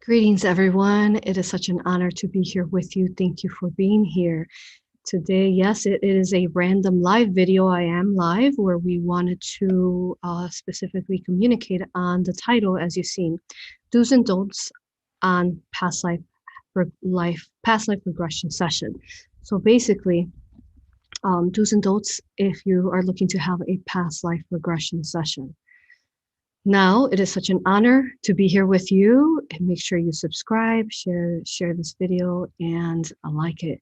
Greetings, everyone. It is such an honor to be here with you. Thank you for being here today. Yes, it is a random live video. I am live where we wanted to specifically communicate on the title, as you've seen, Do's and Don'ts on past life regression session. So basically, do's and don'ts if you are looking to have a past life regression session. Now, it is such an honor to be here with you, and make sure you subscribe, share this video, and like it.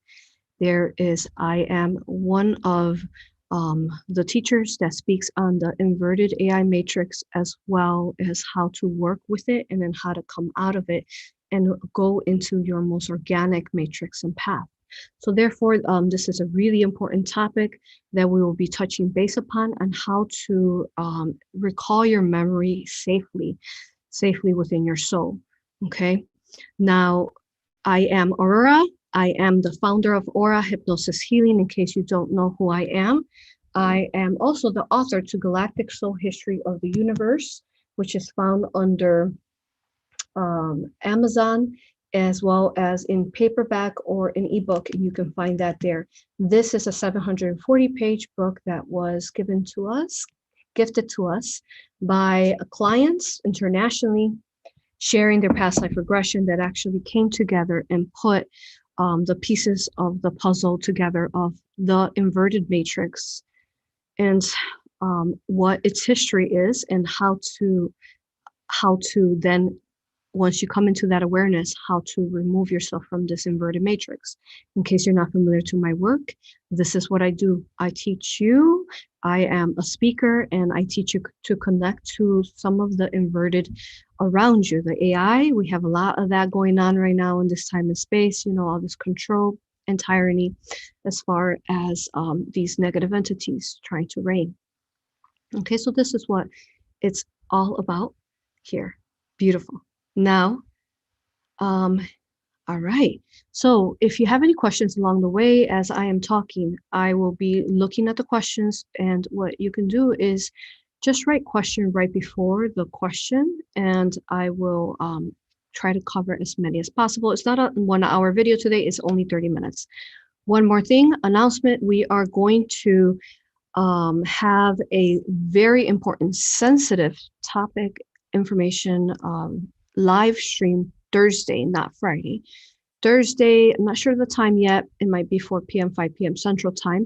I am one of the teachers that speaks on the inverted AI matrix, as well as how to work with it and then how to come out of it and go into your most organic matrix and path. So therefore, this is a really important topic that we will be touching base upon on how to recall your memory safely within your soul, okay? Now, I am Aurora. I am the founder of A.U.R.A Hypnosis Healing, in case you don't know who I am. I am also the author to Galactic Soul History of the Universe, which is found under Amazon, as well as in paperback or in ebook. You can find that there. This is a 740-page book that was gifted to us by clients internationally, sharing their past life regression that actually came together and put the pieces of the puzzle together of the inverted matrix and what its history is, and how to then, once you come into that awareness, how to remove yourself from this inverted matrix. In case you're not familiar to my work, this is what I do. I teach you. I am a speaker, and I teach you to connect to some of the inverted around you. The AI, we have a lot of that going on right now in this time and space, all this control and tyranny as far as these negative entities trying to reign. Okay, so this is what it's all about here. Beautiful. Now, all right. So if you have any questions along the way as I am talking, I will be looking at the questions, and what you can do is just write question right before the question, and I will try to cover as many as possible. It's not a 1-hour video today, it's only 30 minutes. One more thing, announcement, we are going to have a very important, sensitive topic information live stream Thursday, not Friday. Thursday, I'm not sure of the time yet. It might be 4 p.m., 5 p.m. Central Time,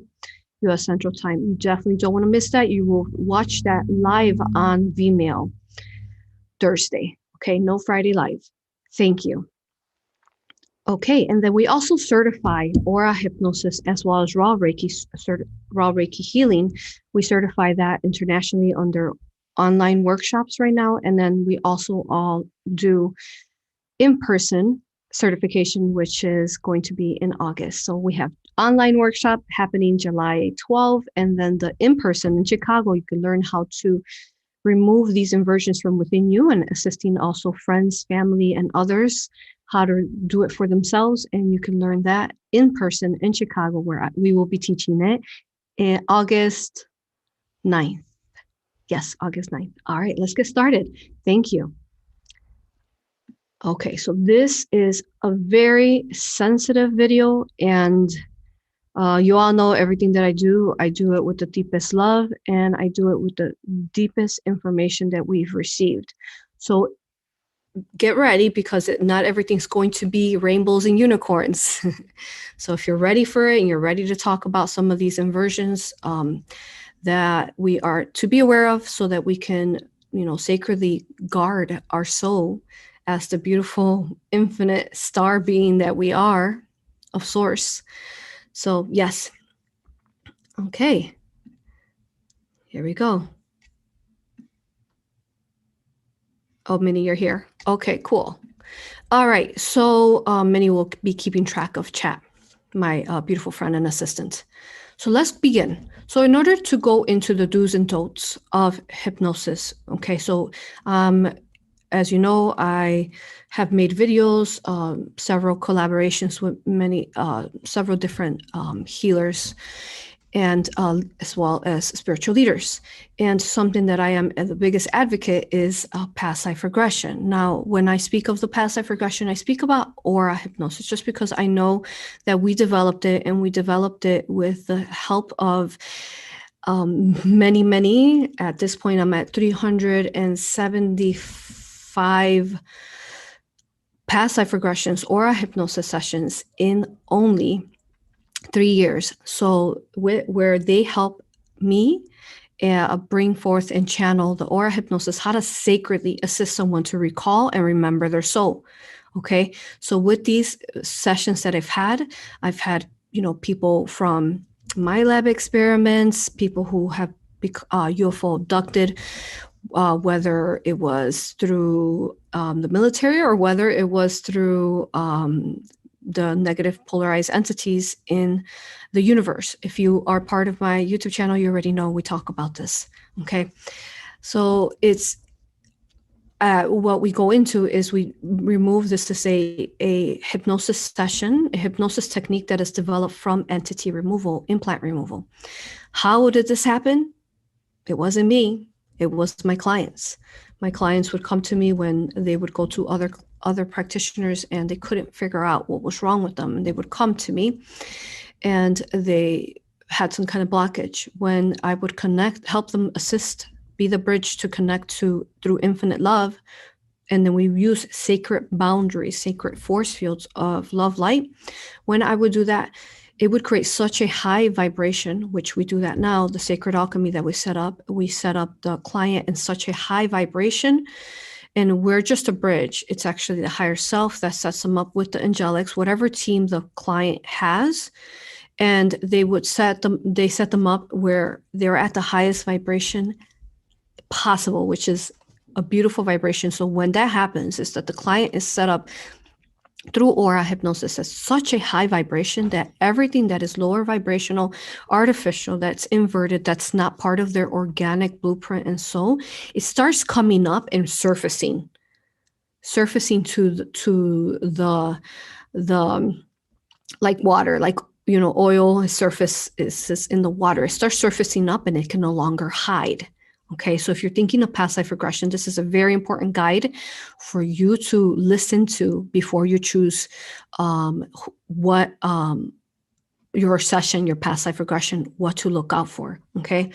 U.S. Central Time. You definitely don't want to miss that. You will watch that live on Vimeo Thursday. Okay, no Friday live. Thank you. Okay, and then we also certify A.U.R.A hypnosis as well as raw Reiki healing. We certify that internationally under online workshops right now, and then we also all do in-person certification, which is going to be in August. So we have online workshop happening July 12, and then the in-person in Chicago. You can learn how to remove these inversions from within you, and assisting also friends, family, and others how to do it for themselves. And you can learn that in person in Chicago, where we will be teaching it in August 9th. Yes, August 9th. All right, let's get started. Thank you. Okay, so this is a very sensitive video, and you all know everything that I do it with the deepest love, and I do it with the deepest information that we've received. So get ready, because not everything's going to be rainbows and unicorns. So if you're ready for it and you're ready to talk about some of these inversions that we are to be aware of, so that we can, sacredly guard our soul as the beautiful infinite star being that we are of source. So yes. Okay. Here we go. Oh, Minnie, you're here. Okay, cool. All right. So Minnie will be keeping track of chat, my beautiful friend and assistant. So let's begin. So in order to go into the do's and don'ts of hypnosis, okay, so as you know, I have made videos, several collaborations with several different healers. and as well as spiritual leaders. And something that I am the biggest advocate is past life regression. Now, when I speak of the past life regression, I speak about aura hypnosis just because I know that we developed it, and we developed it with the help of many. At this point, I'm at 375 past life regressions, aura hypnosis sessions in only 3 years. So where they help me bring forth and channel the aura hypnosis, how to sacredly assist someone to recall and remember their soul. Okay. So with these sessions that I've had, people from my lab experiments, people who have UFO abducted, whether it was through the military or whether it was through the negative polarized entities in the universe. If you are part of my YouTube channel, you already know we talk about this. Okay. So it's what we go into is we remove this to say a hypnosis session, a hypnosis technique that is developed from entity removal, implant removal. How did this happen? It wasn't me. It was my clients. My clients would come to me when they would go to other practitioners and they couldn't figure out what was wrong with them. And they would come to me and they had some kind of blockage. When I would help them assist, be the bridge to connect to through infinite love. And then we use sacred boundaries, sacred force fields of love light. When I would do that, it would create such a high vibration, which we do that now, the sacred alchemy that we set up the client in such a high vibration, and we're just a bridge. It's actually the higher self that sets them up with the angelics, whatever team the client has, and they set them up where they're at the highest vibration possible, which is a beautiful vibration. So when that happens, is that the client is set up through aura hypnosis as such a high vibration that everything that is lower vibrational, artificial, that's inverted, that's not part of their organic blueprint and soul, it starts coming up and surfacing to the like water, like oil surface is in the water. It starts surfacing up and it can no longer hide. Okay, so if you're thinking of past life regression, this is a very important guide for you to listen to before you choose what your session, your past life regression, what to look out for. Okay,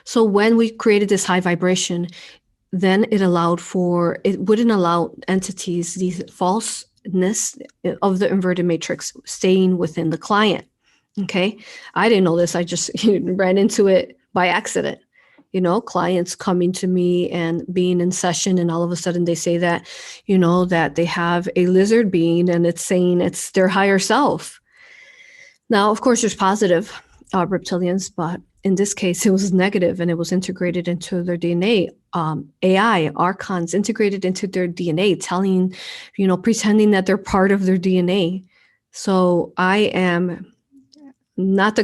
so when we created this high vibration, then it wouldn't allow entities, these falseness of the inverted matrix, staying within the client. Okay, I didn't know this. I just ran into it by accident. Clients coming to me and being in session, and all of a sudden they say that, that they have a lizard being and it's saying it's their higher self. Now, of course, there's positive reptilians, but in this case, it was negative and it was integrated into their DNA. AI, archons integrated into their DNA, telling, pretending that they're part of their DNA. So I am not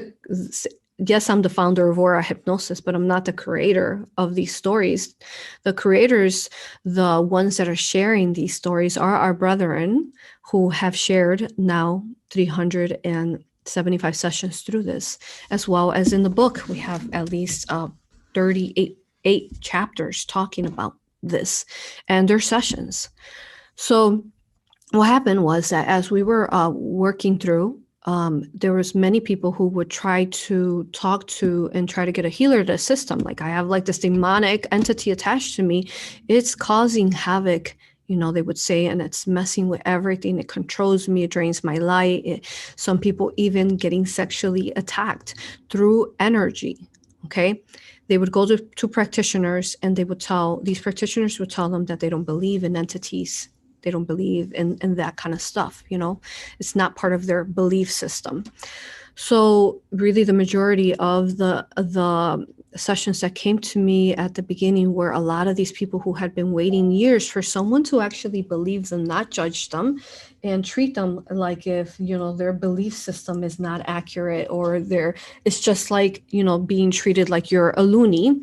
yes, I'm the founder of A.U.R.A Hypnosis, but I'm not the creator of these stories. The creators, the ones that are sharing these stories, are our brethren who have shared now 375 sessions through this, as well as in the book. We have at least 38 chapters talking about this and their sessions. So what happened was that as we were working through, there was many people who would try to talk to and try to get a healer to assist them. Like, I have like this demonic entity attached to me. It's causing havoc, they would say, and it's messing with everything. It controls me. It drains my light. Some people even getting sexually attacked through energy. Okay. They would go to practitioners, and these practitioners would tell them that they don't believe in entities. They don't believe in that kind of stuff. It's not part of their belief system. So really the majority of the sessions that came to me at the beginning were a lot of these people who had been waiting years for someone to actually believe them, not judge them, and treat them like if, their belief system is not accurate, or it's just like, being treated like you're a loony.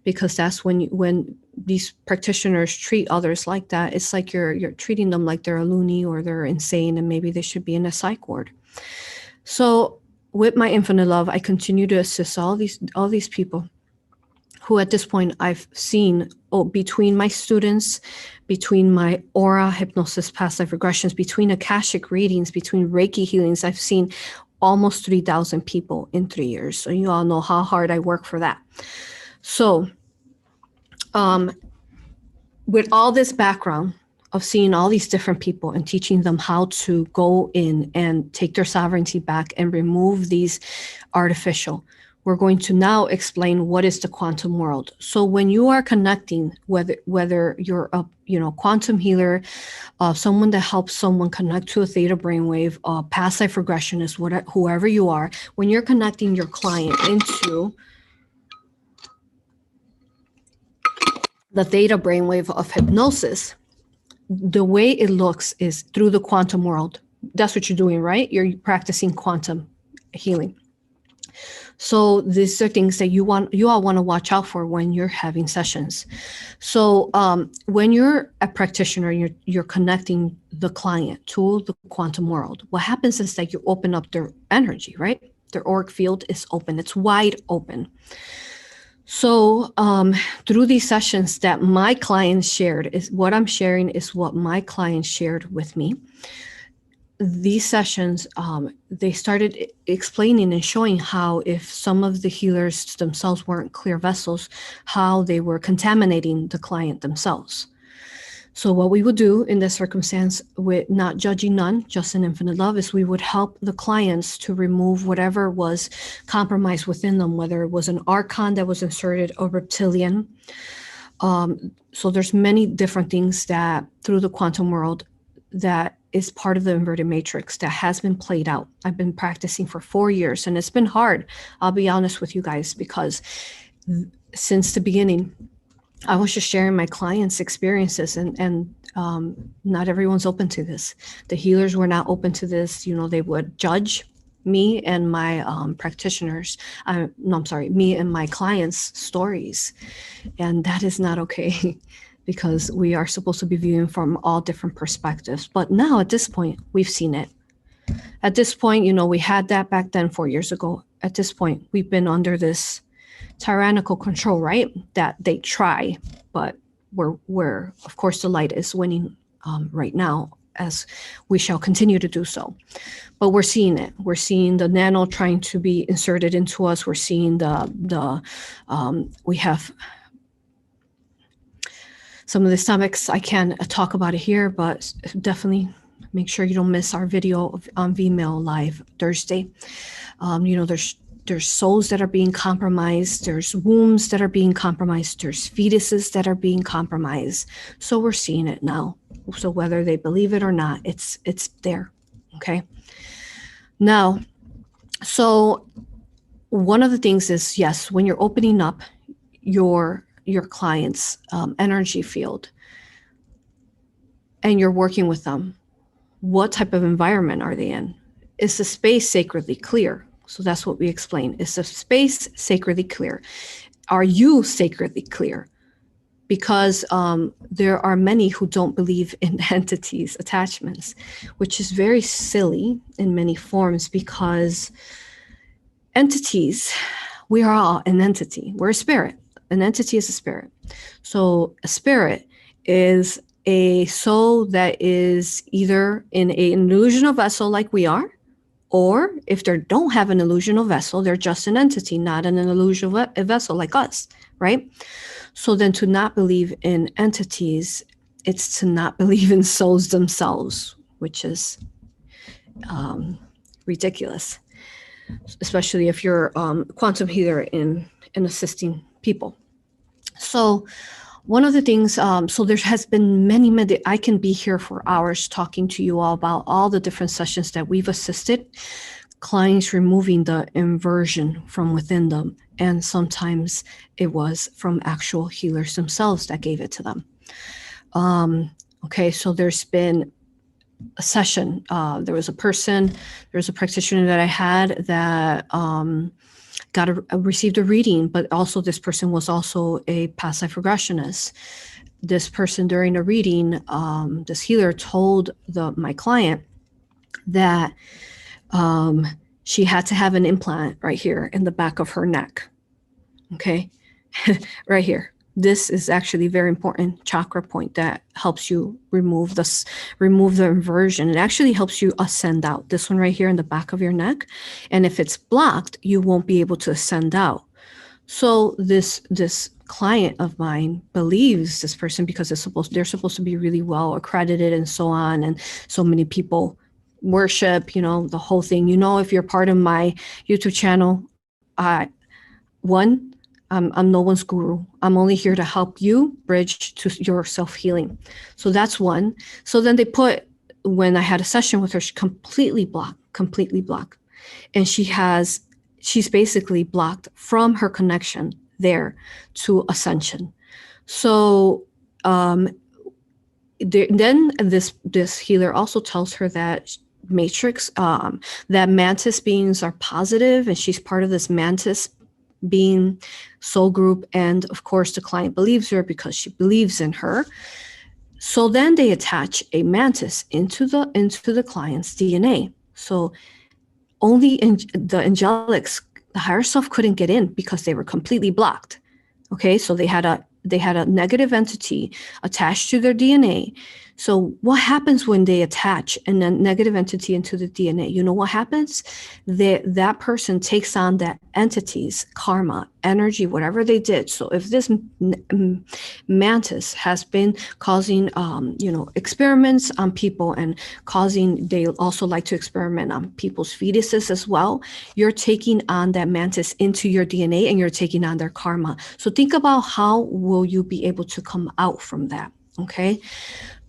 Because that's when these practitioners treat others like that, it's like you're treating them like they're a loony or they're insane and maybe they should be in a psych ward. So with my infinite love, I continue to assist all these people who at this point I've seen between my students, between my aura, hypnosis, past life regressions, between Akashic readings, between Reiki healings, I've seen almost 3,000 people in 3 years. So you all know how hard I work for that. So with all this background of seeing all these different people and teaching them how to go in and take their sovereignty back and remove these artificial, we're going to now explain what is the quantum world. So when you are connecting, whether you're a quantum healer, someone that helps someone connect to a theta brainwave, past life regressionist, whoever you are, when you're connecting your client into the theta brainwave of hypnosis, the way it looks is through the quantum world. That's what you're doing, right? You're practicing quantum healing. So these are things that you all want to watch out for when you're having sessions. So when you're a practitioner, you're connecting the client to the quantum world. What happens is that you open up their energy, right? Their auric field is open. It's wide open. So through these sessions that my clients shared, is what I'm sharing is what my clients shared with me. These sessions, they started explaining and showing how if some of the healers themselves weren't clear vessels, how they were contaminating the client themselves. So what we would do in this circumstance, with not judging none, just in infinite love, is we would help the clients to remove whatever was compromised within them, whether it was an archon that was inserted or reptilian. So there's many different things that through the quantum world that is part of the inverted matrix that has been played out. I've been practicing for 4 years and it's been hard. I'll be honest with you guys, because since the beginning, I was just sharing my clients' experiences and not everyone's open to this. The healers were not open to this. They would judge me and my practitioners. Me and my clients' stories. And that is not okay. Because we are supposed to be viewing from all different perspectives. But now at this point, we've seen it. At this point, we had that back then 4 years ago. At this point, we've been under this tyrannical control, right? That they try, but we're of course, the light is winning right now, as we shall continue to do so. But we're seeing it. We're seeing the nano trying to be inserted into us. We're seeing we have some of the stomachs. I can't talk about it here, but definitely make sure you don't miss our video on Vmail Live Thursday. There's souls that are being compromised. There's wombs that are being compromised. There's fetuses that are being compromised. So we're seeing it now. So whether they believe it or not, it's there. Okay. Now, so one of the things is, yes, when you're opening up your client's energy field and you're working with them, what type of environment are they in? Is the space sacredly clear? So that's what we explain. Is the space sacredly clear? Are you sacredly clear? Because there are many who don't believe in entities, attachments, which is very silly in many forms, because entities, we are all an entity. We're a spirit. An entity is a spirit. So a spirit is a soul that is either in an illusional vessel like we are, or if they don't have an illusional vessel, they're just an entity, not an illusional vessel like us, right? So then to not believe in entities, it's to not believe in souls themselves, which is ridiculous, especially if you're a quantum healer in assisting people. So one of the things, so there has been many, I can be here for hours talking to you all about all the different sessions that we've assisted clients removing the inversion from within them. And sometimes it was from actual healers themselves that gave it to them. Okay, so there's been a session. There was a practitioner that I had that received a reading, but also this person was also a past life regressionist. This person during a reading, this healer told my client that she had to have an implant right here in the back of her neck. Okay, right here. This is actually a very important chakra point that helps you remove the inversion. It actually helps you ascend out. This one right here in the back of your neck. And if it's blocked, you won't be able to ascend out. So this client of mine believes this person, because they're supposed to be really well accredited and so on, and so many people worship, you know, the whole thing. You know, if you're part of my YouTube channel, I'm no one's guru. I'm only here to help you bridge to your self-healing. So that's one. So then when I had a session with her, she's completely blocked. And she's basically blocked from her connection there to ascension. So then this healer also tells her that matrix, that mantis beings are positive, and she's part of this mantis being soul group. And of course the client believes her because she believes in her. So then they attach a mantis into the client's DNA. So only the angelics, the higher self, couldn't get in because they were completely blocked. Okay, so they had a negative entity attached to their DNA. So what happens when they attach a negative entity into the DNA? You know what happens? That person takes on that entity's karma, energy, whatever they did. So if this mantis has been causing, experiments on people and they also like to experiment on people's fetuses as well, you're taking on that mantis into your DNA and you're taking on their karma. So think about how will you be able to come out from that, okay?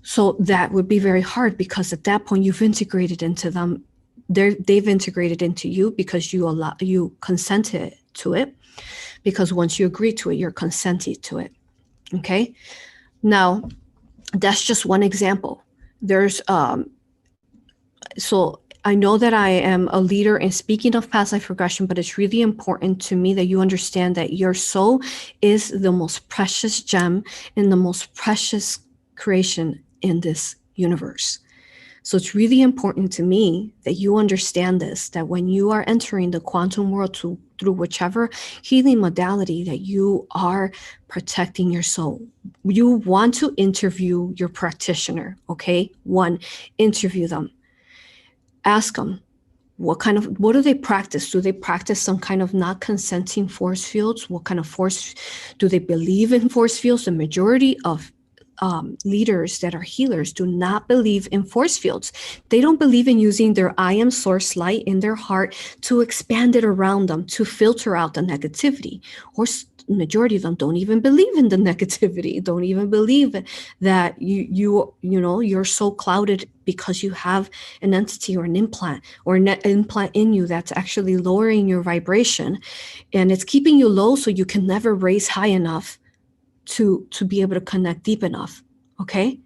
So that would be very hard, because at that point you've integrated into them. They've integrated into you because you consented to it. Because once you agree to it, you're consenting to it. Okay. Now, that's just one example. There's so I know that I am a leader in speaking of past life regression, but it's really important to me that you understand that your soul is the most precious gem and the most precious creation in this universe. So it's really important to me that you understand this, that when you are entering the quantum world through whichever healing modality, that you are protecting your soul. You want to interview your practitioner, okay? One, interview them. Ask them, what do they practice? Do they practice some kind of not consenting force fields? What kind of force do they believe in? Force fields? The majority of leaders that are healers do not believe in force fields. They don't believe in using their I am source light in their heart to expand it around them, to filter out the negativity. Or majority of them don't even believe in the negativity, don't even believe that you're so clouded because you have an entity or an implant in you that's actually lowering your vibration, and it's keeping you low so you can never raise high enough to be able to connect deep enough. Okay.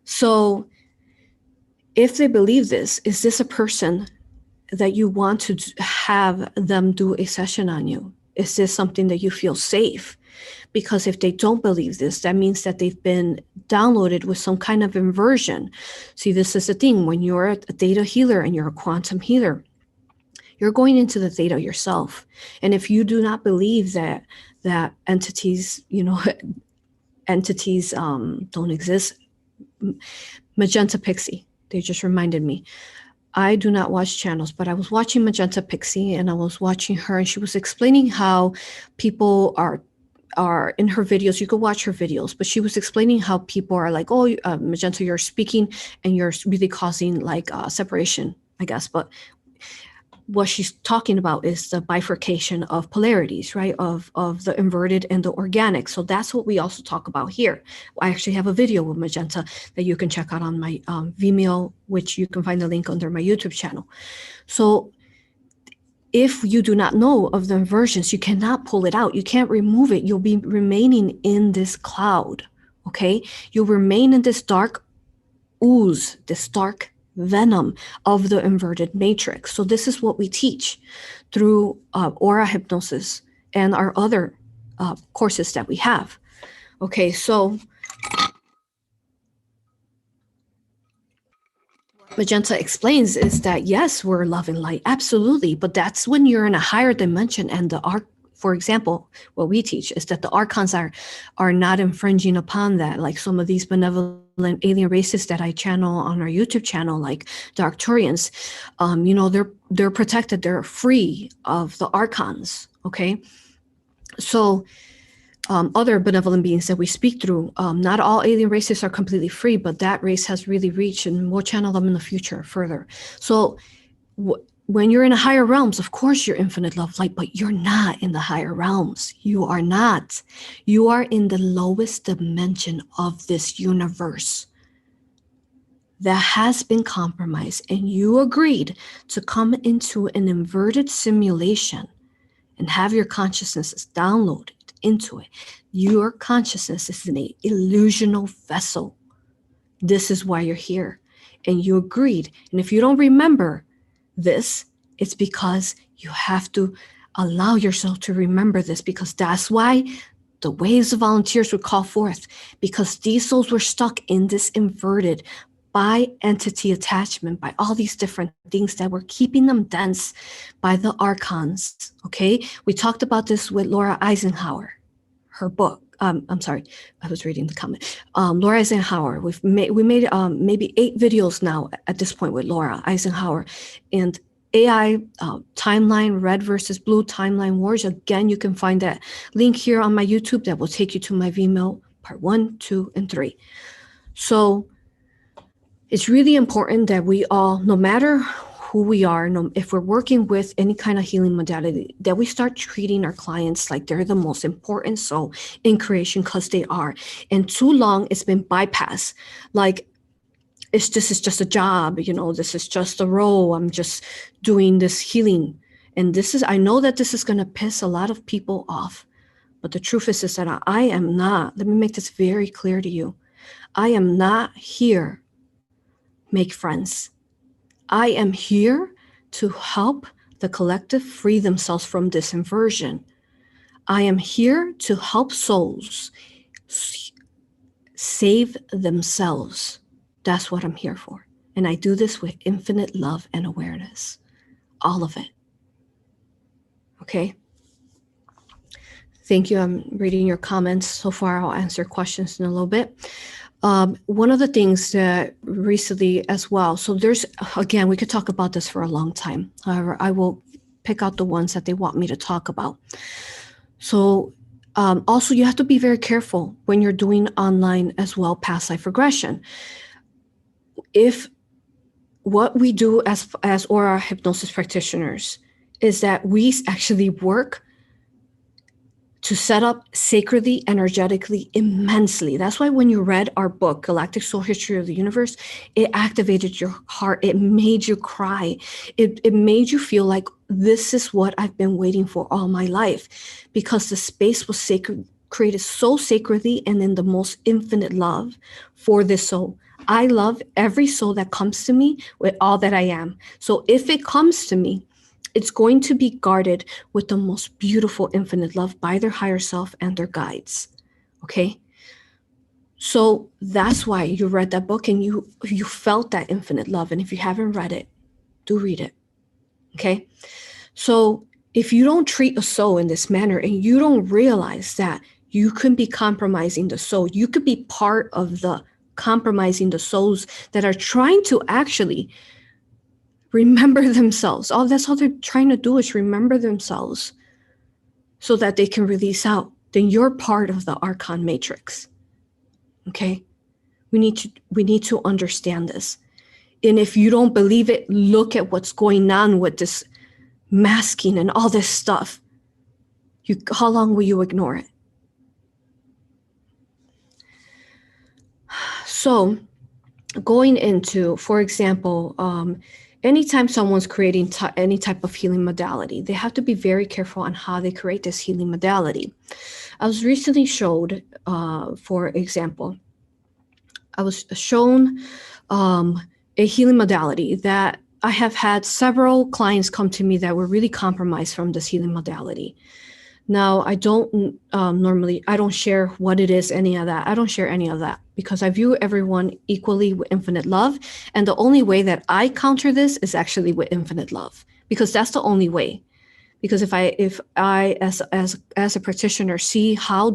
So if they believe this, is this a person that you want to have them do a session on you? Is this something that you feel safe? Because if they don't believe this, that means that they've been downloaded with some kind of inversion. See, this is the thing. When you're a theta healer and you're a quantum healer, you're going into the theta yourself. And if you do not believe that entities, don't exist. Magenta Pixie, they just reminded me. I do not watch channels, but I was watching Magenta Pixie, and I was watching her, and she was explaining how people are in her videos. You can watch her videos, but she was explaining how people are like, oh, Magenta, you're speaking and you're really causing like separation, I guess. But what she's talking about is the bifurcation of polarities, right? Of the inverted and the organic. So that's what we also talk about here. I actually have a video with Magenta that you can check out on my Vimeo, which you can find the link under my YouTube channel. So if you do not know of the inversions, you cannot pull it out. You can't remove it. You'll be remaining in this cloud, okay? You'll remain in this dark ooze, this dark venom of the inverted matrix. So this is what we teach through A.U.R.A hypnosis and our other courses that we have. Okay, so Magenta explains is that yes, we're love and light, absolutely, but that's when you're in a higher dimension, and the arc, for example, what we teach is that the archons are not infringing upon that, like some of these benevolent alien races that I channel on our YouTube channel, like the Arcturians. They're protected, they're free of the archons. Okay, so other benevolent beings that we speak through. Not all alien races are completely free, but that race has really reached, and we'll channel them in the future further. So when you're in the higher realms, of course you're infinite love light, but you're not in the higher realms. You are not. You are in the lowest dimension of this universe that has been compromised, and you agreed to come into an inverted simulation and have your consciousness downloaded into it. Your consciousness is in an illusional vessel. This is why you're here. And you agreed. And if you don't remember this, it's because you have to allow yourself to remember this, because that's why the waves of volunteers would call forth, because these souls were stuck in this inverted by entity attachment, by all these different things that were keeping them dense by the archons. Okay, we talked about this with Laura Eisenhower, her book. I'm sorry, I was reading the comment. Laura Eisenhower. We made maybe 8 videos now at this point with Laura Eisenhower, and AI timeline, red versus blue timeline wars. Again, you can find that link here on my YouTube that will take you to my Vimeo part 1, 2, and 3. So it's really important that we all, no matter who we are, if we're working with any kind of healing modality, that we start treating our clients like they're the most important soul in creation, because they are. And too long it's been bypassed. Like, this is just a job, this is just a role. I'm just doing this healing. And I know that this is going to piss a lot of people off. But the truth is that I am not, let me make this very clear to you. I am not here make friends. I am here to help the collective free themselves from this inversion. I am here to help souls save themselves. That's what I'm here for. And I do this with infinite love and awareness. All of it. Okay? Thank you. I'm reading your comments so far. I'll answer questions in a little bit. One of the things that recently as well, so there's, again, we could talk about this for a long time. However, I will pick out the ones that they want me to talk about. So also you have to be very careful when you're doing online as well, past life regression. If what we do as A.U.R.A hypnosis practitioners is that we actually work to set up sacredly, energetically, immensely. That's why when you read our book, Galactic Soul History of the Universe, it activated your heart. It made you cry. It made you feel like this is what I've been waiting for all my life, because the space was sacred, created so sacredly and in the most infinite love for this soul. I love every soul that comes to me with all that I am. So if it comes to me, it's going to be guarded with the most beautiful infinite love by their higher self and their guides. Okay? So that's why you read that book and you felt that infinite love. And if you haven't read it, do read it. Okay? So if you don't treat a soul in this manner and you don't realize that you could be compromising the soul, you could be part of the compromising the souls that are trying to actually remember themselves. That's all they're trying to do is remember themselves so that they can release out. Then you're part of the Archon matrix. Okay? We need to understand this. And if you don't believe it, look at what's going on with this masking and all this stuff. How long will you ignore it? So going into, for example, anytime someone's creating any type of healing modality, they have to be very careful on how they create this healing modality. I was recently showed, for example, I was shown a healing modality that I have had several clients come to me that were really compromised from this healing modality. Now, I don't normally, I don't share what it is, any of that. I don't share any of that because I view everyone equally with infinite love. And the only way that I counter this is actually with infinite love, because that's the only way. Because if I as a practitioner see how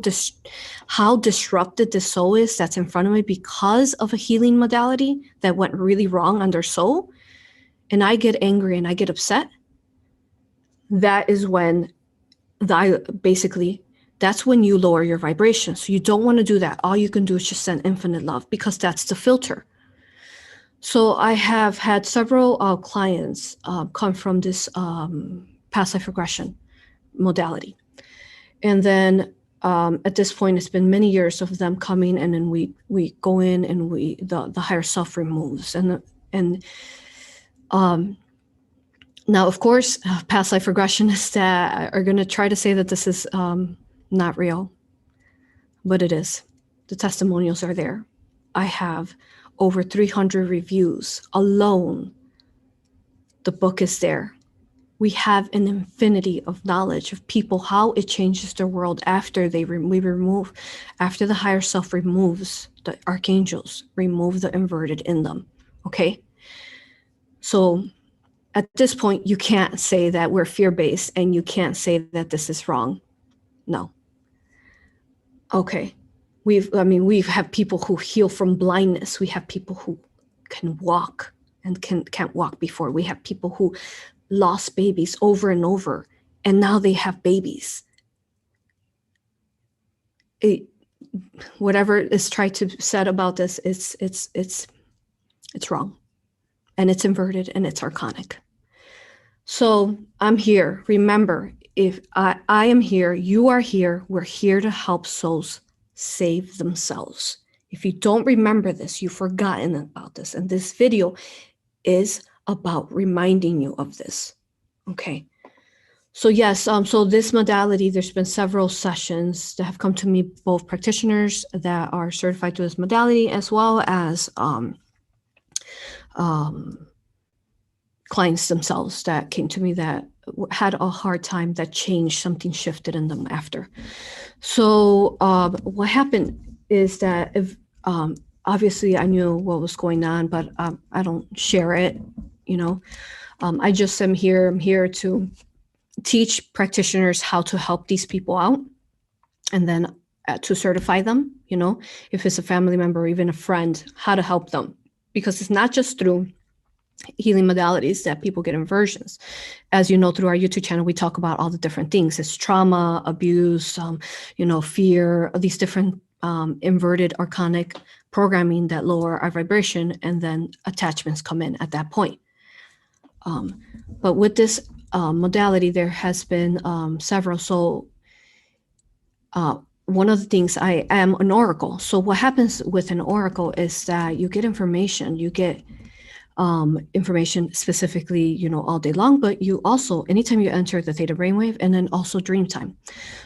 disrupted the soul is that's in front of me because of a healing modality that went really wrong on their soul, and I get angry and I get upset, that is when that's when you lower your vibration. So you don't want to do that. All you can do is just send infinite love, because that's the filter. So I have had several clients come from this past life regression modality. And then at this point, it's been many years of them coming, and then we go in and the higher self removes. And now, of course, past life regressionists that are going to try to say that this is not real, but it is. The testimonials are there. I have over 300 reviews alone. The book is there. We have an infinity of knowledge of people, how it changes their world after after the higher self removes the archangels, remove the inverted in them. Okay. So at this point, you can't say that we're fear-based, and you can't say that this is wrong. No. Okay. We've had people who heal from blindness. We have people who can walk and can't walk before. We have people who lost babies over and over, and now they have babies. Whatever is tried to said about this, it's wrong, and it's inverted, and it's archonic. So I'm here. Remember, if I am here, you are here. We're here to help souls save themselves. If you don't remember this, you've forgotten about this, and this video is about reminding you of this. Okay. So yes, so this modality, there's been several sessions that have come to me, both practitioners that are certified to this modality, as well as clients themselves that came to me that had a hard time, that changed, something shifted in them after. So what happened is that obviously I knew what was going on, but I don't share it, I just am here. I'm here to teach practitioners how to help these people out, and then to certify them, if it's a family member or even a friend, how to help them. Because it's not just through healing modalities that people get inversions. As you know, through our YouTube channel, we talk about all the different things. It's trauma, abuse, fear, these different inverted archonic programming that lower our vibration, and then attachments come in at that point. But with this modality, there has been several. So one of the things, I am an oracle. So what happens with an oracle is that you get information, information specifically, all day long, but you also, anytime you enter the theta brainwave, and then also dream time.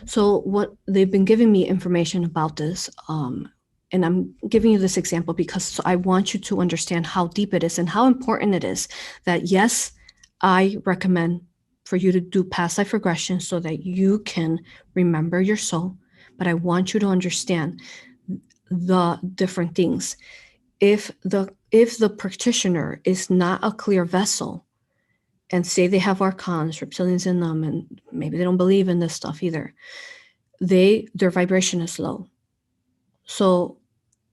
So what they've been giving me information about this, and I'm giving you this example because I want you to understand how deep it is and how important it is that, yes, I recommend for you to do past life regression so that you can remember your soul. But I want you to understand the different things. If the practitioner is not a clear vessel, and say they have archons, reptilians in them, and maybe they don't believe in this stuff either, their vibration is low. So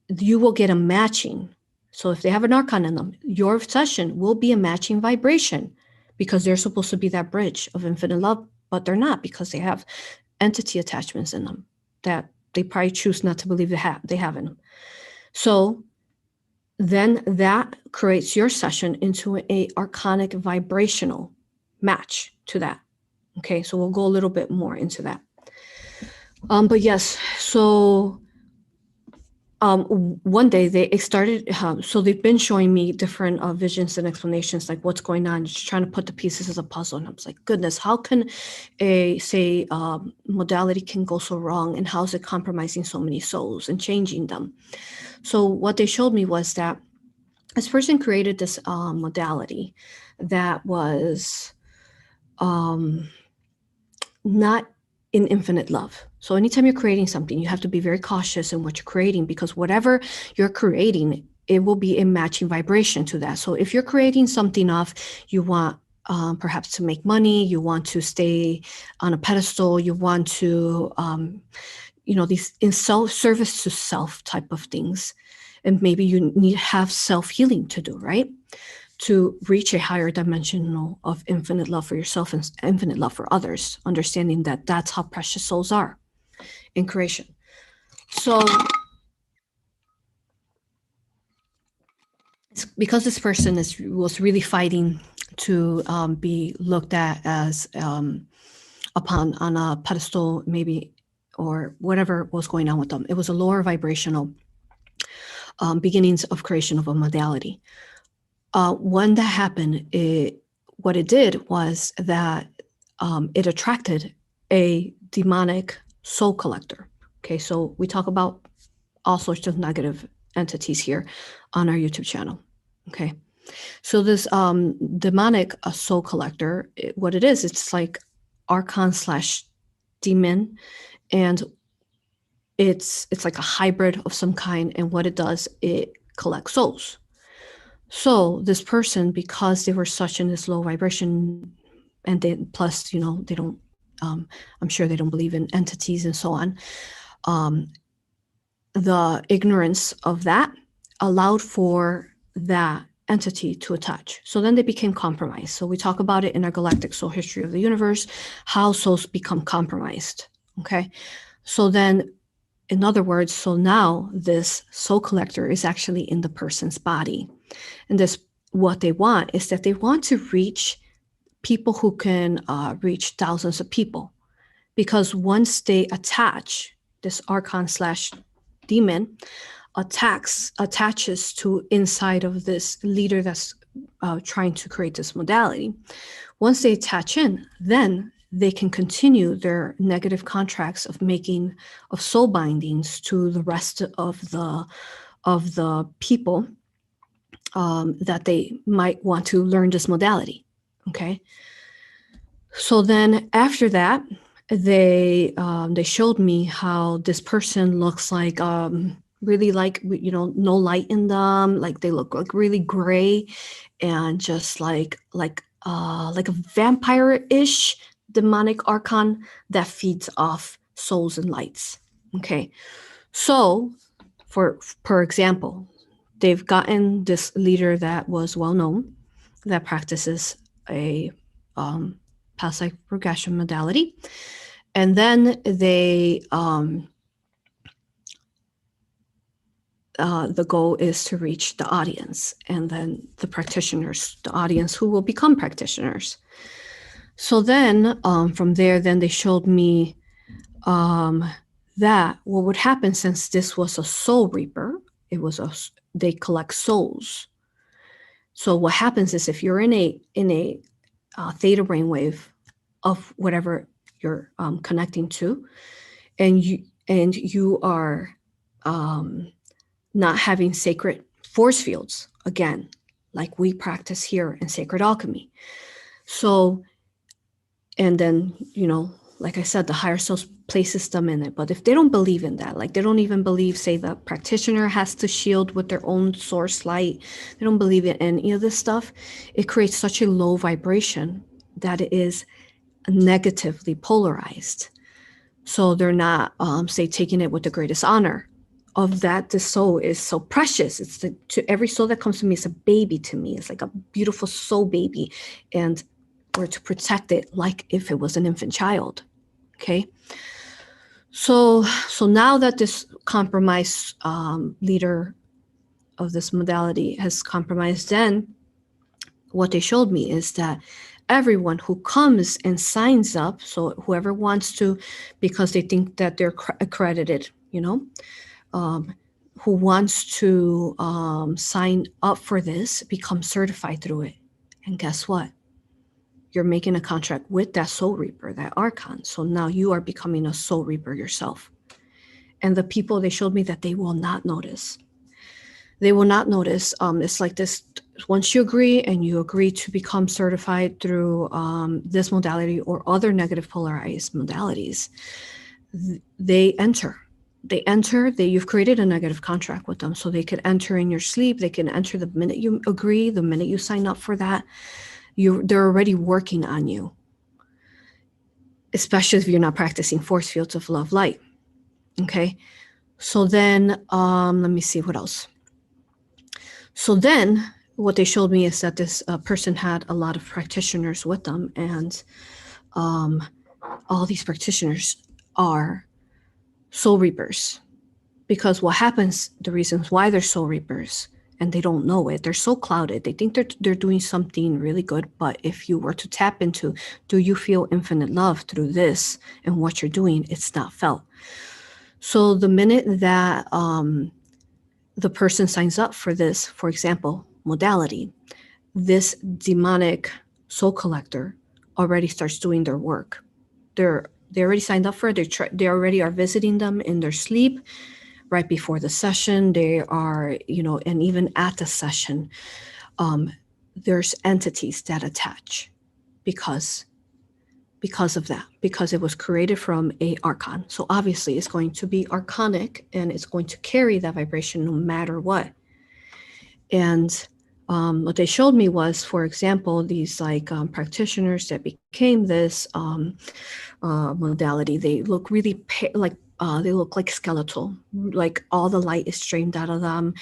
you will get a matching. So if they have an archon in them, your session will be a matching vibration, because they're supposed to be that bridge of infinite love, but they're not, because they have entity attachments in them that they probably choose not to believe they have in them. So then that creates your session into a archonic vibrational match to that. Okay, so we'll go a little bit more into that. But yes, so one day they started, so they've been showing me different visions and explanations, like what's going on, just trying to put the pieces as a puzzle. And I was like, goodness, how can modality can go so wrong, and how is it compromising so many souls and changing them? So what they showed me was that this person created this modality that was not in infinite love. So anytime you're creating something, you have to be very cautious in what you're creating, because whatever you're creating, it will be a matching vibration to that. So if you're creating something off, you want perhaps to make money, you want to stay on a pedestal, you want to, these in service to self type of things. And maybe you need to have self-healing to do, right? To reach a higher dimensional of infinite love for yourself and infinite love for others, understanding that that's how precious souls are in creation. So it's because this person was really fighting to be looked at as upon on a pedestal, maybe, or whatever was going on with them. It was a lower vibrational beginnings of creation of a modality. When that happened, what it did was that it attracted a demonic soul collector. Okay, so we talk about all sorts of negative entities here on our YouTube channel. Okay, so this demonic soul collector, what it is, it's like archon / demon, and it's like a hybrid of some kind. And what it does, it collects souls. So this person, because they were such in this low vibration, and they plus, they don't, I'm sure they don't believe in entities and so on. The ignorance of that allowed for that entity to attach. So then they became compromised. So we talk about it in our Galactic Soul History of the Universe, how souls become compromised. Okay. So then, in other words, so now this soul collector is actually in the person's body. And this, what they want is that they want to reach people who can reach thousands of people. Because once they attach, this archon / demon attaches to inside of this leader that's trying to create this modality. Once they attach in, then they can continue their negative contracts of making of soul bindings to the rest of the people that they might want to learn this modality. Okay. So then after that, they showed me how this person looks like really like, no light in them, like they look like really gray and just like a vampire-ish demonic archon that feeds off souls and lights. Okay, so for example, they've gotten this leader that was well known, that practices a past life regression modality, and then they the goal is to reach the audience, and then the practitioners, the audience who will become practitioners. So then from there, then they showed me that what would happen, since this was a soul reaper, they collect souls. So what happens is, if you're in a theta brainwave of whatever you're connecting to, and you are not having sacred force fields, again, like we practice here in Sacred Alchemy. So, and then, like I said, the higher self places them in it. But if they don't believe in that, like they don't even believe, say, the practitioner has to shield with their own source light, they don't believe in any of this stuff, it creates such a low vibration that it is negatively polarized. So they're not, say, taking it with the greatest honor of that. The soul is so precious. It's to every soul that comes to me, it's a baby to me. It's like a beautiful soul baby, and we're to protect it like if it was an infant child. Okay. So now that this compromised leader of this modality has compromised, then what they showed me is that everyone who comes and signs up, so whoever wants to, because they think that they're accredited, who wants to sign up for this, become certified through it. And guess what? You're making a contract with that soul reaper, that archon. So now you are becoming a soul reaper yourself. And the people, they showed me that they will not notice. They will not notice. It's like this once you agree and you agree to become certified through this modality or other negative polarized modalities, they enter. You've created a negative contract with them, so they could enter in your sleep. They can enter the minute you agree, the minute you sign up for that. They're already working on you, especially if you're not practicing force fields of love light. Okay, so then let me see what else. So then what they showed me is that this person had a lot of practitioners with them, and all these practitioners are soul reapers. Because what happens, the reasons why they're soul reapers, and they don't know it, they're so clouded, they think they're doing something really good, but if you were to tap into, do you feel infinite love through this and what you're doing, it's not felt. So the minute that the person signs up for this, for example, modality, this demonic soul collector already starts doing their work. They already signed up for it. They already are visiting them in their sleep right before the session. They are, and even at the session, there's entities that attach because of that, because it was created from a archon. So obviously it's going to be archonic and it's going to carry that vibration no matter what. And what they showed me was, for example, these practitioners that became this modality, they look really they look like skeletal, like all the light is streamed out of them.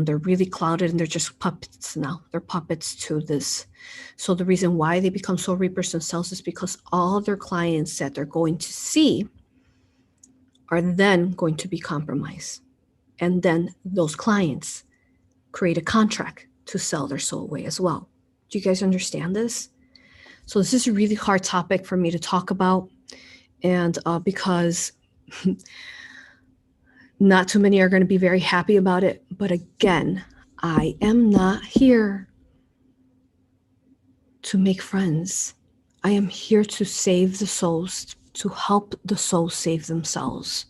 They're really clouded and they're just puppets now. They're puppets to this. So the reason why they become soul reapers themselves is because all their clients that they're going to see are then going to be compromised. And then those clients create a contract to sell their soul away as well. Do you guys understand this? So this is a really hard topic for me to talk about. And because not too many are going to be very happy about it. But again, I am not here to make friends. I am here to save the souls, to help the souls save themselves.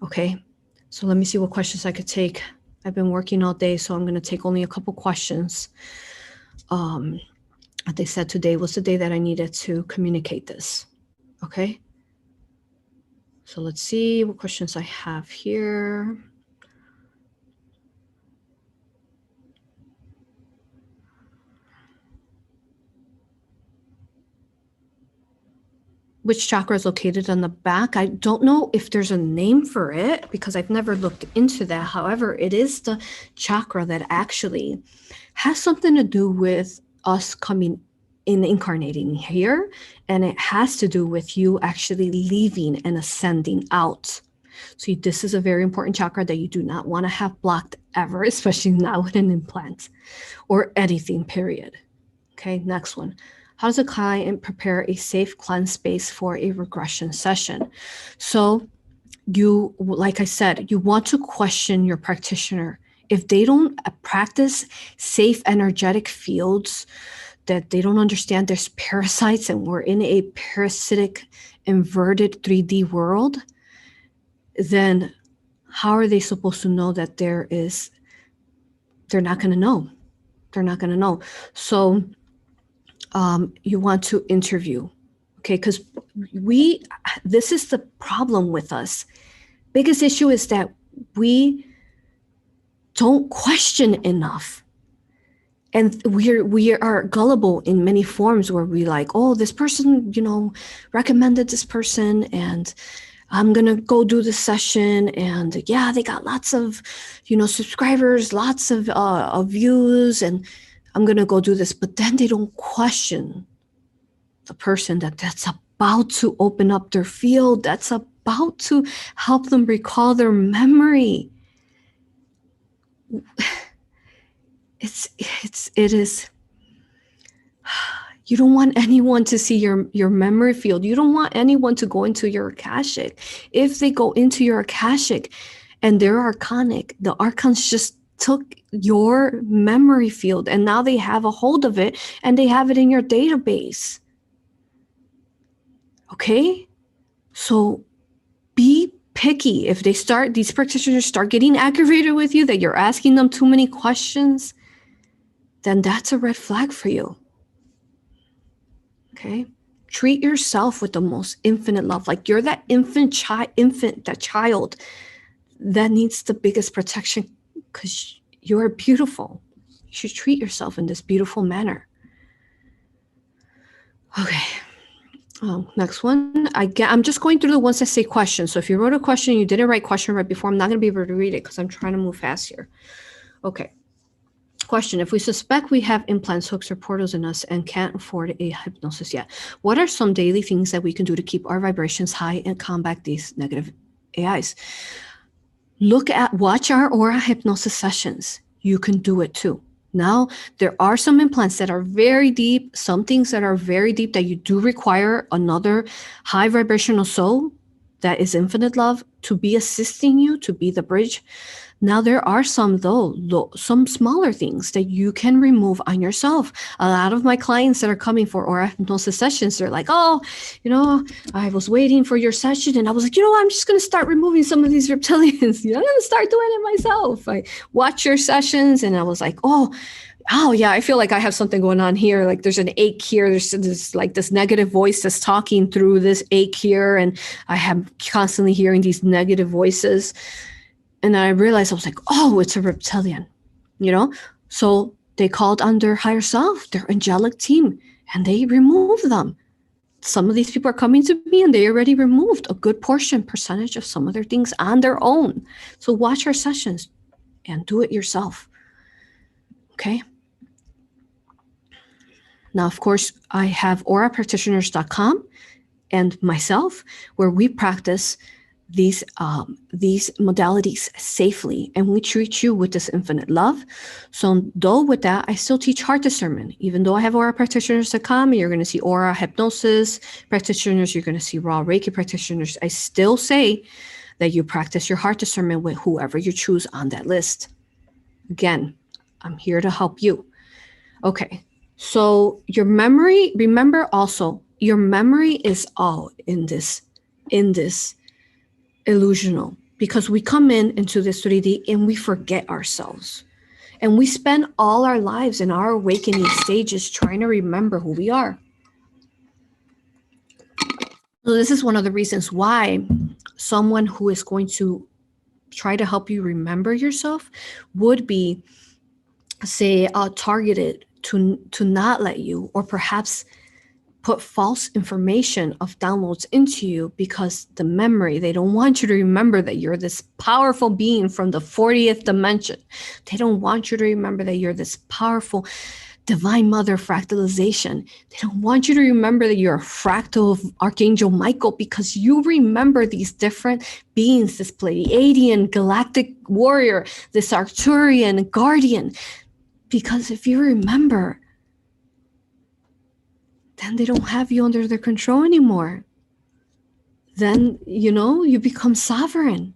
Okay, so let me see what questions I could take. I've been working all day, so I'm going to take only a couple questions. They said today was the day that I needed to communicate this. Okay, so let's see what questions I have here. Which chakra is located on the back? I don't know if there's a name for it because I've never looked into that. However, it is the chakra that actually has something to do with us coming in, incarnating here. And it has to do with you actually leaving and ascending out. So this is a very important chakra that you do not want to have blocked ever, especially not with an implant or anything, period. Okay, next one. How does a client prepare a safe cleanse space for a regression session? So you, like I said, you want to question your practitioner. If they don't practice safe energetic fields, that they don't understand there's parasites and we're in a parasitic inverted 3D world, then how are they supposed to know that they're not going to know. They're not going to know. So you want to interview, okay? Because this is the problem with us. Biggest issue is that we don't question enough. And we are gullible in many forms where we like, oh, this person, recommended this person and I'm going to go do this session. And yeah, they got lots of, subscribers, lots of views, and I'm going to go do this. But then they don't question the person that's about to open up their field, that's about to help them recall their memory. It is, you don't want anyone to see your memory field. You don't want anyone to go into your Akashic. If they go into your Akashic and they're archonic, the archons just took your memory field and now they have a hold of it and they have it in your database. Okay? So be picky. If these practitioners start getting aggravated with you, that you're asking them too many questions, then that's a red flag for you. Okay? Treat yourself with the most infinite love. Like you're that that child that needs the biggest protection because you're beautiful. You should treat yourself in this beautiful manner. Okay. Next one. I'm just going through the ones that say questions. So if you wrote a question and you didn't write question right before, I'm not going to be able to read it because I'm trying to move fast here. Okay. Question. If we suspect we have implants, hooks, or portals in us and can't afford a hypnosis yet, what are some daily things that we can do to keep our vibrations high and combat these negative AIs? Watch our Aura hypnosis sessions. You can do it too. Now, there are some implants that are very deep, some things that are very deep that you do require another high vibrational soul that is infinite love to be assisting you, to be the bridge. Now, there are some, some smaller things that you can remove on yourself. A lot of my clients that are coming for Aura hypnosis sessions, they're like, oh, I was waiting for your session. And I was like, I'm just going to start removing some of these reptilians. I'm going to start doing it myself. I watch your sessions and I was like, oh, yeah, I feel like I have something going on here. Like there's an ache here. There's like this negative voice that's talking through this ache here. And I am constantly hearing these negative voices. And I realized I was like, oh, it's a reptilian, So they called on their higher self, their angelic team, and they removed them. Some of these people are coming to me and they already removed a good percentage of some of their things on their own. So watch our sessions and do it yourself. Okay. Now, of course, I have aurapractitioners.com and myself where we practice these modalities safely, and we treat you with this infinite love. So though with that, I still teach heart discernment. Even though I have aurapractitioners.com, you're going to see Aura hypnosis practitioners, you're going to see raw Reiki practitioners. I still say that you practice your heart discernment with whoever you choose on that list. Again, I'm here to help you. Okay, so your memory, remember also, your memory is all in this illusional, because we come into this 3D and we forget ourselves. And we spend all our lives in our awakening stages trying to remember who we are. So this is one of the reasons why someone who is going to try to help you remember yourself would be, say, targeted to not let you, or perhaps put false information of downloads into you, because the memory, they don't want you to remember that you're this powerful being from the 40th dimension. They don't want you to remember that you're this powerful divine mother fractalization. They don't want you to remember that you're a fractal of Archangel Michael, because you remember these different beings, this Pleiadian galactic warrior, this Arcturian guardian. Because if you remember, then they don't have you under their control anymore. Then, you become sovereign.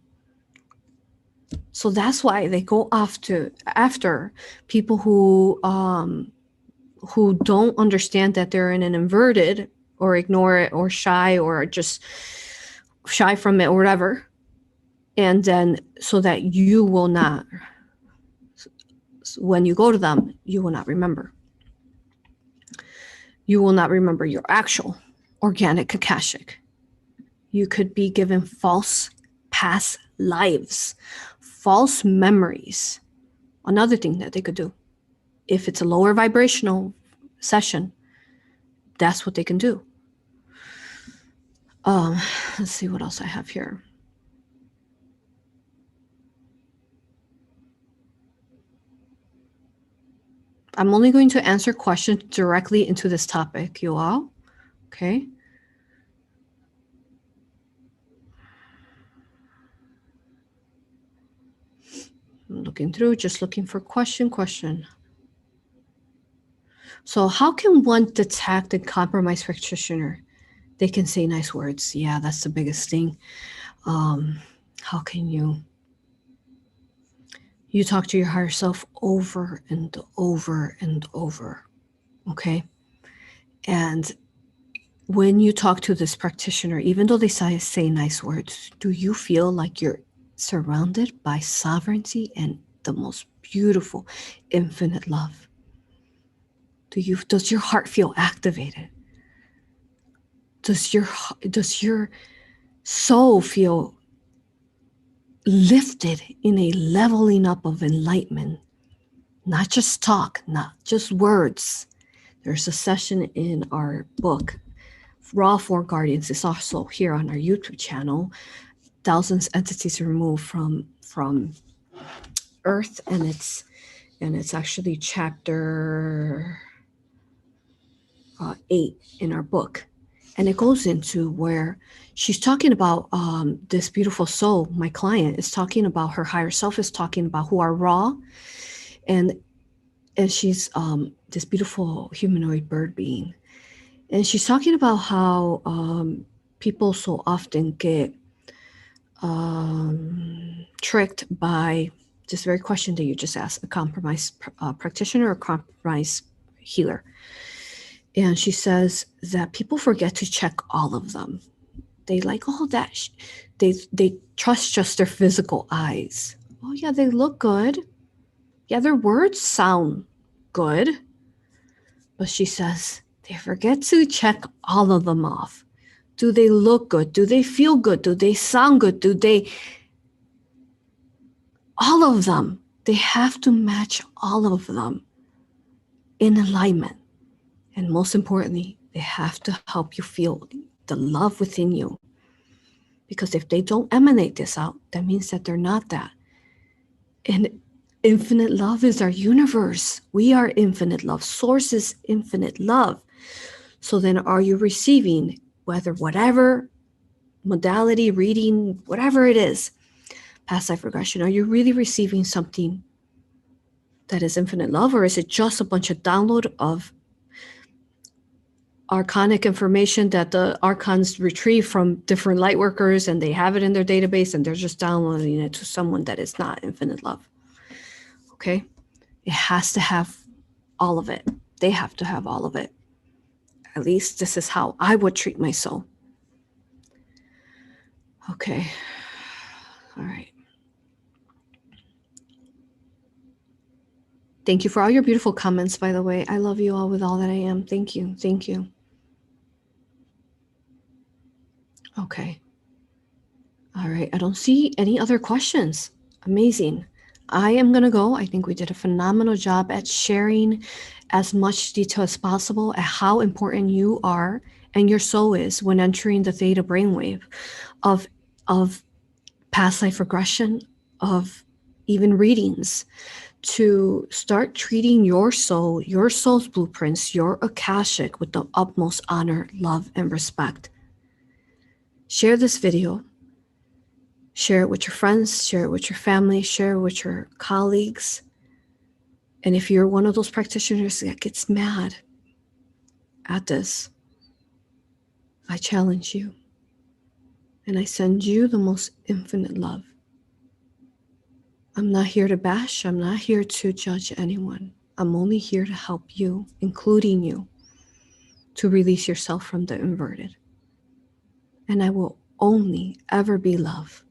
So that's why they go after people who don't understand that they're in an inverted, or ignore it, or shy, or just shy from it, or whatever. And then so that you will not, when you go to them, you will not remember. You will not remember your actual organic Akashic. You could be given false past lives, false memories. Another thing that they could do, if it's a lower vibrational session, that's what they can do. Let's see what else I have here. I'm only going to answer questions directly into this topic, you all. Okay. I'm looking through, just looking for question. So how can one detect and compromise practitioner? They can say nice words. Yeah, that's the biggest thing. How can you talk to your higher self over and over and over, okay? And when you talk to this practitioner, even though they say nice words, do you feel like you're surrounded by sovereignty and the most beautiful, infinite love? Does your heart feel activated? Does your soul feel lifted in a leveling up of enlightenment? Not just talk, not just words. There's a session in our book, Raw Form Guardians. It's also here on our YouTube channel. Thousands entities removed from Earth, and it's actually chapter 8 in our book, and it goes into where she's talking about this beautiful soul. My client is talking about her higher self, is talking about who are Ra, and she's this beautiful humanoid bird being, and she's talking about how people so often get tricked by this very question that you just asked: a compromised practitioner or compromised healer. And she says that people forget to check all of them. They like, oh, that they trust just their physical eyes. Oh yeah, they look good. Yeah, their words sound good. But she says they forget to check all of them off. Do they look good? Do they feel good? Do they sound good? All of them. They have to match all of them in alignment. And most importantly, they have to help you feel the love within you. Because if they don't emanate this out, that means that they're not that. And infinite love is our universe. We are infinite love. Source is infinite love. So then are you receiving, whatever modality, reading, whatever it is, past life regression, are you really receiving something that is infinite love, or is it just a bunch of download of archonic information that the archons retrieve from different light workers, and they have it in their database and they're just downloading it to someone that is not infinite love? Okay? It has to have all of it. They have to have all of it. At least this is how I would treat my soul. Okay. All right. Thank you for all your beautiful comments, by the way. I love you all with all that I am. Thank you. Thank you. Okay. All right. I don't see any other questions. Amazing. I am going to go. I think we did a phenomenal job at sharing as much detail as possible at how important you are and your soul is when entering the theta brainwave of past life regression, of even readings, to start treating your soul, your soul's blueprints, your Akashic with the utmost honor, love, and respect. Share this video. Share it with your friends, share it with your family, share it with your colleagues. And if you're one of those practitioners that gets mad at this, I challenge you. And I send you the most infinite love. I'm not here to bash. I'm not here to judge anyone. I'm only here to help you, including you, to release yourself from the inverted. And I will only ever be love.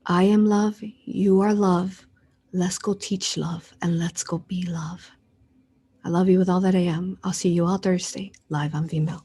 I am love. You are love. Let's go teach love and let's go be love. I love you with all that I am. I'll see you all Thursday, live on Vimeo.